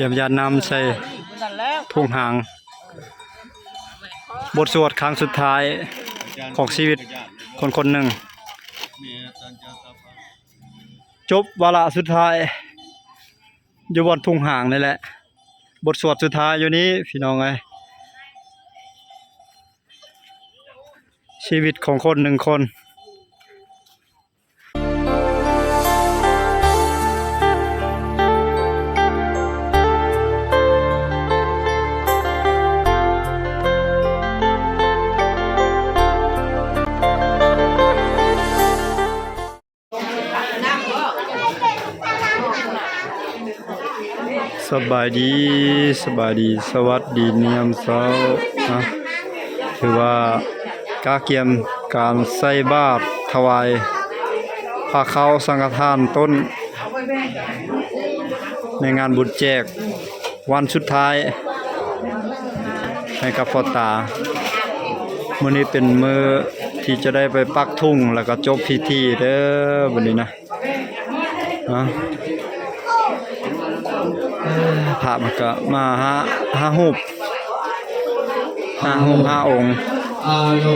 เตรียมยาน้ำใส่ทุ่งหางบทสวดครั้งสุดท้ายของชีวิตคนคนหนึ่งจบวาระสุดท้ายอยู่บนทุ่งหางนี่แหละบทสวดสุดท้ายอยู่นี้พี่น้องไงชีวิตของคนหนึ่งคนสบายดีสวัสดีเนียมเช้านะถือว่ากาเกียมการใส่บาตรถวายผ้าขาวสังฆทานต้นในงานบุญแจกวันสุดท้ายให้กับพ่อตามื้อนี้เป็นมื้อที่จะได้ไปปักทุ่งแล้วก็จบพิธีเด้อบัดนี้นะพระมันก็มาห้ารูปห้าองค์อาโล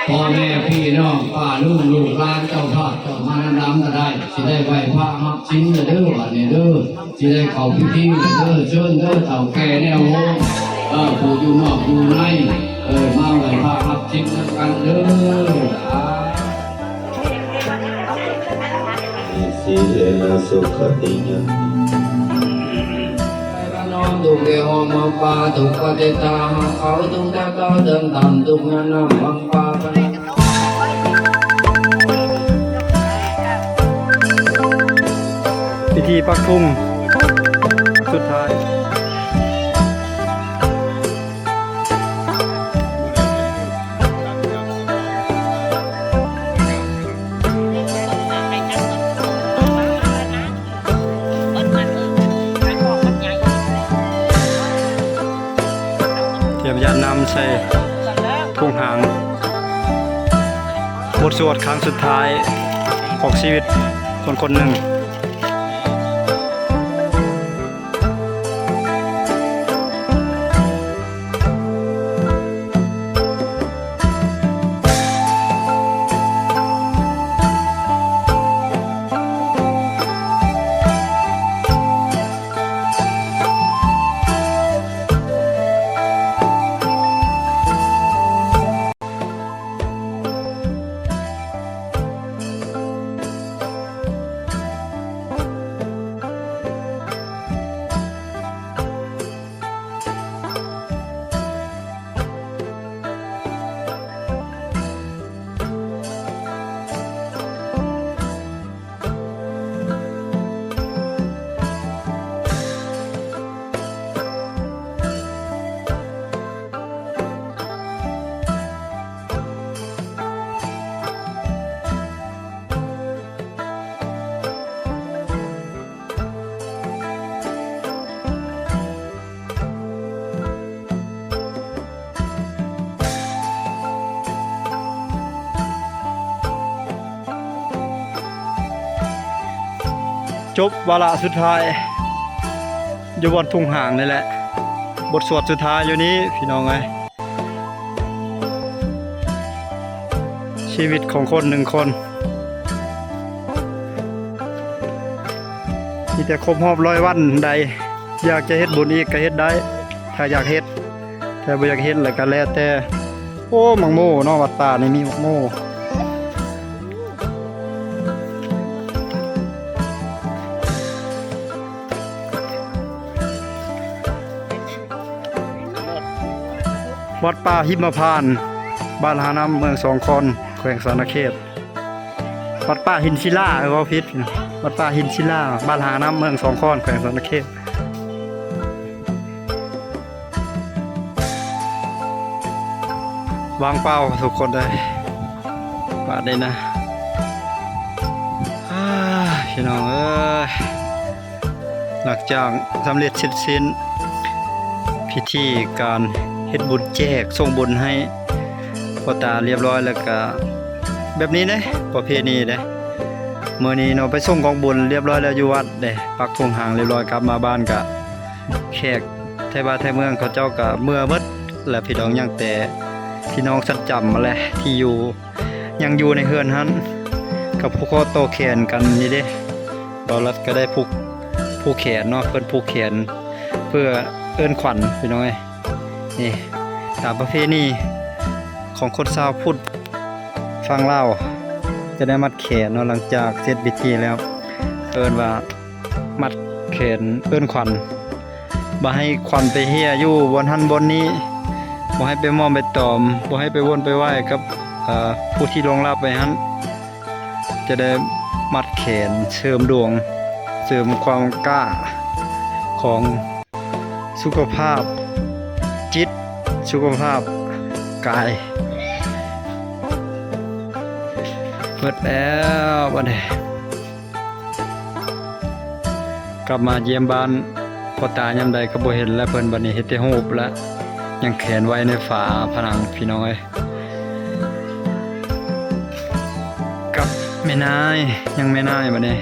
พ่อแม่พี่น้องป้าลูกหลานเจ้าทอดเจ้ามานำก็ได้สิได้ไหว้พระรับชิ้นเด้อว่าเนี่ยเด้อสิได้เข้าพิธีเด้อเชิญเด้อเฒ่าแก่แนวโฮผู้อยู่นอกอยู่ในมาไหว้พระรับชิ้นกันเด้อสิเลนะสุขติยังน้อมตุเกหอมปาตุกเตตาเขาตุกตาตาเดิมตามตุกนานาบังปาพิธีปักทุ่งสุดท้ายเตรียมยาน้ำใส่ทุ่งหางบทสวดครั้งสุดท้ายของชีวิตคนคนหนึ่งจบวาระสุดท้ายอยู่บนทุ่งหางนี่แหละบทสวดสุดท้ายอยู่นี้พี่น้องไงชีวิตของคนหนึ่งคนที่จะครบรอบ100 วันใดอยากจะเฮ็ดบุญอีกก็เฮ็ดได้ถ้าอยากเฮ็ดแต่บ่อยากเฮ็ดแล้วก็แล้วแต่โอ้หมักโม่เนาะวัดป่านี่มีหมักโม่วัดป่าหิมพานต์บ้านหาน้ำเมืองสองคอนแขวงสารเขตวัดป่าหินศิลาว่าพิษวัดป่าหินศิลาบ้านหาน้ำเมืองสองคอนแขวงสารเขตวางเป้าทุกคนได้ปาดได้นะพี่น้องหลังจากสำเร็จเสร็จสิ้นพิธีการเฮ็ดบุญแจกส่งบุญให้พ่อตาเรียบร้อยแล้วก็แบบนี้นะประเพณีนะ มื้อนี้เนาะไปส่งของบุญเรียบร้อยแล้วอยู่วัดเด้ปักธงหางเรียบร้อยกลับมาบ้านก็แขกไทบ้านไทเมืองเขาเจ้าก็เมื่อเบิดและพี่น้องยังแต่พี่น้องสัจจำมาแหละที่อยู่ยังอยู่ในเฮือนหันกับผู้เขาโตแขนกันนี่เด้บ่รัดก็ได้ผูกแขนเนาะเพิ่นผูกแขนเพื่อเอิ้นขวัญพี่น้องเอ้ยนี่ตามประเพณีของคนชาวพุทธฟังเล่าวจะได้มัดแขนเนาะหลังจากเสร็จพิธีแล้วเอิ้นว่ามัดแขนเอิ้นขวัญบ่ให้ขวัญไปเฮียอยู่บนหันบนนี้บ่ให้ไปมอมไปตอมบ่ให้ไปวนไปไหว้กับผู้ที่ลวงลับไปหันจะได้มัดแขนเสริมดวงเสริมความกล้าของสุขภาพจิตสุขภาพกายเปิดแล้วบัดนี้กลับมาเยี่ยมบ้านพ่อตายามใดก็บ่เห็นแล้วเพิ่นบัดนี้เฮ็ดแต่รูปแล้วยังแขวนไว้ในฝาผนังพี่น้องเอ้ยกับแม่นายยังแม่นายบัดนี้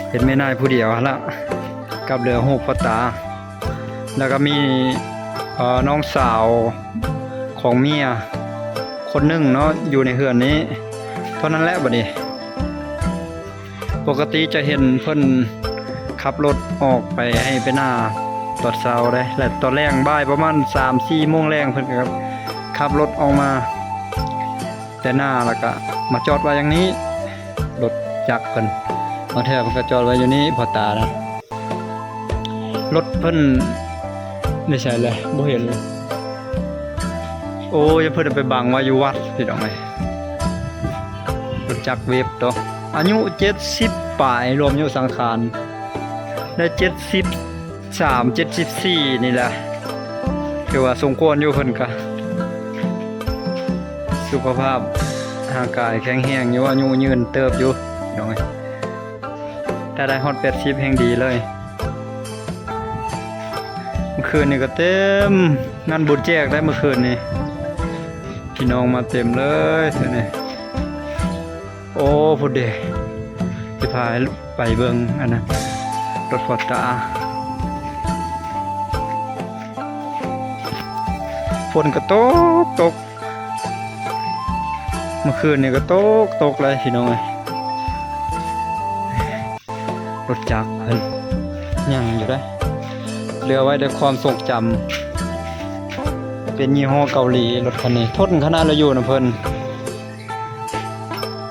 เห็นแม่นายผู้เดียวละกับเหลือรูปพ่อตาแล้วก็มีน้องสาวของเมียคนหนึงเนาะอยู่ในเฮือนนี้เท่านั้นแหละบัดนี้ปกติจะเห็นเพิ่นขับรถออกไปให้ไปหน้าตอนเช้าได้และตอนแรงบ่ายประมาณ 3-4 โมงแรงเพิ่นก็ขับรถออกมาแต่หน้าแล้วก็มาจอดไว้อย่างนี้รถจักรเพิ่นบางเทื่อเพิ่นก็จอดไว้อยู่นี้พอตานะรถเพิ่นไม่ใช่เลยบ่เห็นเลยโอ้ยเพิ่นไปบังไว้อยู่วัดพี่น้องเอ้ยรถจักรเวฟตัวอายุ70ปลายรวมอายุสังขารได้73 74นี่แหละคือว่าสมควรอยู่เพิ่นก็สุขภาพร่างกายแข็งแรงอยู่อายุยืนเติบอยู่พี่น้องเอ้ยถ้าได้ฮอด80แห่งดีเลยเมื่อคืนนี่ก็เต็มงานบุญแจกได้เมื่อคืนนี่พี่น้องมาเต็มเลยเท่านี้โอ้พุดเดสิพาไปเบิ่งอันนั้นรถฟอร์ตาฝนก็ตกเมื่อคืนนี่ก็ตกเลยพี่น้องเอ้ยรถจักรเพิ่นยังอยู่ได้เหลือไว้ด้วยความทรงจำเป็นยี่ห้อเกาหลีรถคันนี้ทนขนาดเราอยู่นะเพิ่น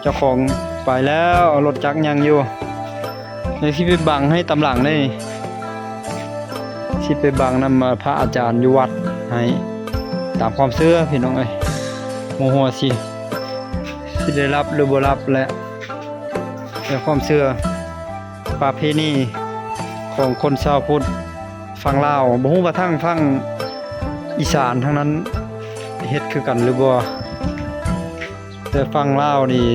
เจ้าของไปแล้วเอารถจักรยังอยู่ในที่ไปบังให้ตำหลังได้ที่ไปบังนำมาพระอาจารย์อยู่วัดให้ตามความเชื่อพี่น้องเอ้ยโมโหสิได้รับหรือบ่รับและแต่ความเชื่อประเพณีของคนชาวพุทธฟังลาวบ่ฮู้ว่าทั้งฟังอีสานทั้งนั้นเฮ็ดคือกันหรือบ่แต่ฟังลาวนี่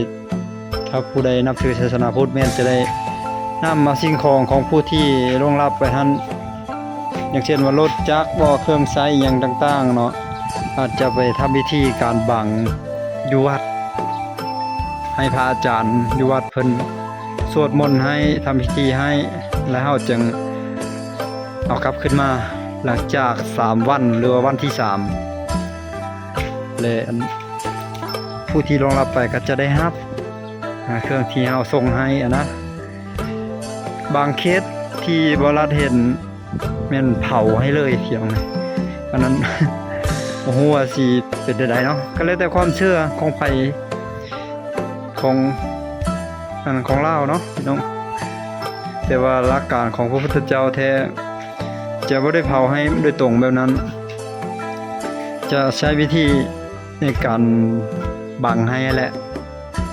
ถ้าผู้ใดนับถือศาสนาพุทธแม่นจะได้นำมาสิ่งของผู้ที่ล่วงลับไปหั่นอย่างเช่นว่ารถจักรบ่เครื่องใช้หยังต่างๆเนาะอาจจะไปทำพิธีการบังอยู่วัดให้พระอาจารย์อยู่วัดเพิ่นสวดมนต์ให้ทำพิธีให้แล้วเฮาจึงเอากลับขึ้นมาหลังจาก3วันหรือว่าวันที่3และผู้ที่ลงรับไปก็จะได้รับเครื่องที่เฮาส่งให้นะบางเคสที่บ่รัดเห็นแม่นเผาให้เลยเพียงเลยอันนั้น โอ้โหว่าสิเป็นได้เนาะก็แล้วแต่ความเชื่อของไผของอันของลาวเนาะพี่น้องแต่ว่าหลักการของพระพุทธเจ้าแท้จะบ่ได้เผาให้โดยตรงแบบนั้น จะใช้วิธีในการบังให้แหละ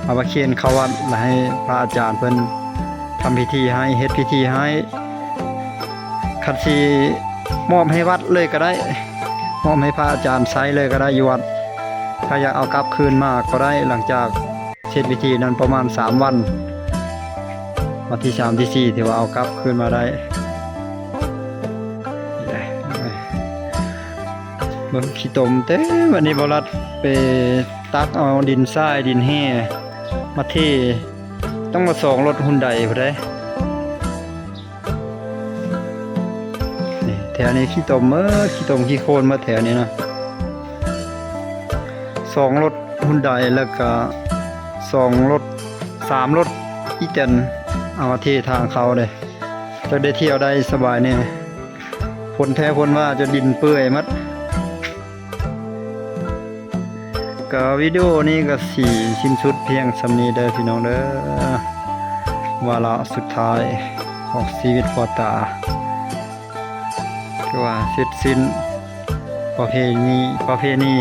เอามาเขียนเข้าวัดแล้วให้พระอาจารย์เพิ่นทำพิธีให้เฮ็ดพิธีให้คันสิมอบให้วัดเลยก็ได้มอบให้พระอาจารย์ใช้เลยก็ได้อยู่วัดถ้าอยากเอากลับคืนมาก็ได้หลังจากเสร็จพิธีนั้นประมาณ3วันวันที่3ที่4ที่ว่าเอากลับคืนมาได้เบิ่งขี้ตมเต้วันนี้บ่รัดไปตักเอาดินทรายดินแห่มาเท ต้องมาส่องรถหุ่นใดพุ่นเด้นี่แถวนี้ขี้ตมขี้โคลนมาแถวนี้นะสองรถหุ่นใดแล้วก็สองรถสามรถอีแตนเอามาเททางเขาเลยจะได้เที่ยวได้สบายเนี่ยผลแท้ผลว่าจะดินเปื่อยมัดก็วิดีโอนี้ก็สี่ชิ้นชุดเพียงสำนีเด้อพี่น้องเด้อวาระสุดท้ายของชีวิตพ่อตาคือว่าเสร็จสิ้นประเพณี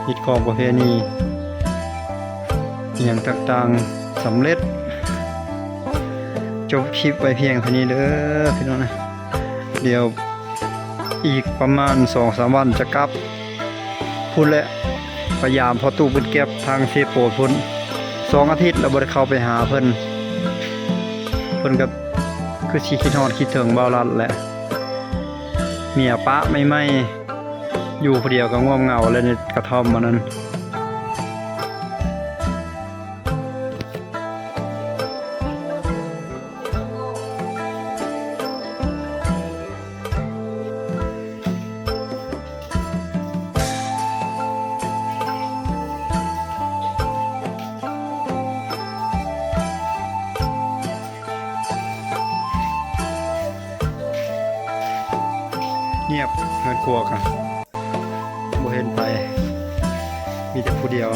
ฮิตของประเพณีอหย่างต่างๆสำเร็จจบคลิปไปเพียงเท่านี้เด้อพี่น้องนะเดี๋ยวอีกประมาณ 2-3 วันจะกลับพุ่นและพยายามพอตู้เป็นเก็บทางเซโปดพุ่น2 อาทิตย์เราบ่ได้เข้าไปหาเพิ่นก็คือสิคิดฮอดคิดถึงเบาลัดแหละเมียปะไม่อยู่ผู้เดียวก็ง่วงเหงาเลยในกระท่อมมันนั้นเงียบเงินครัวกันบ่เห็นไปมีแต่ผู้เดียว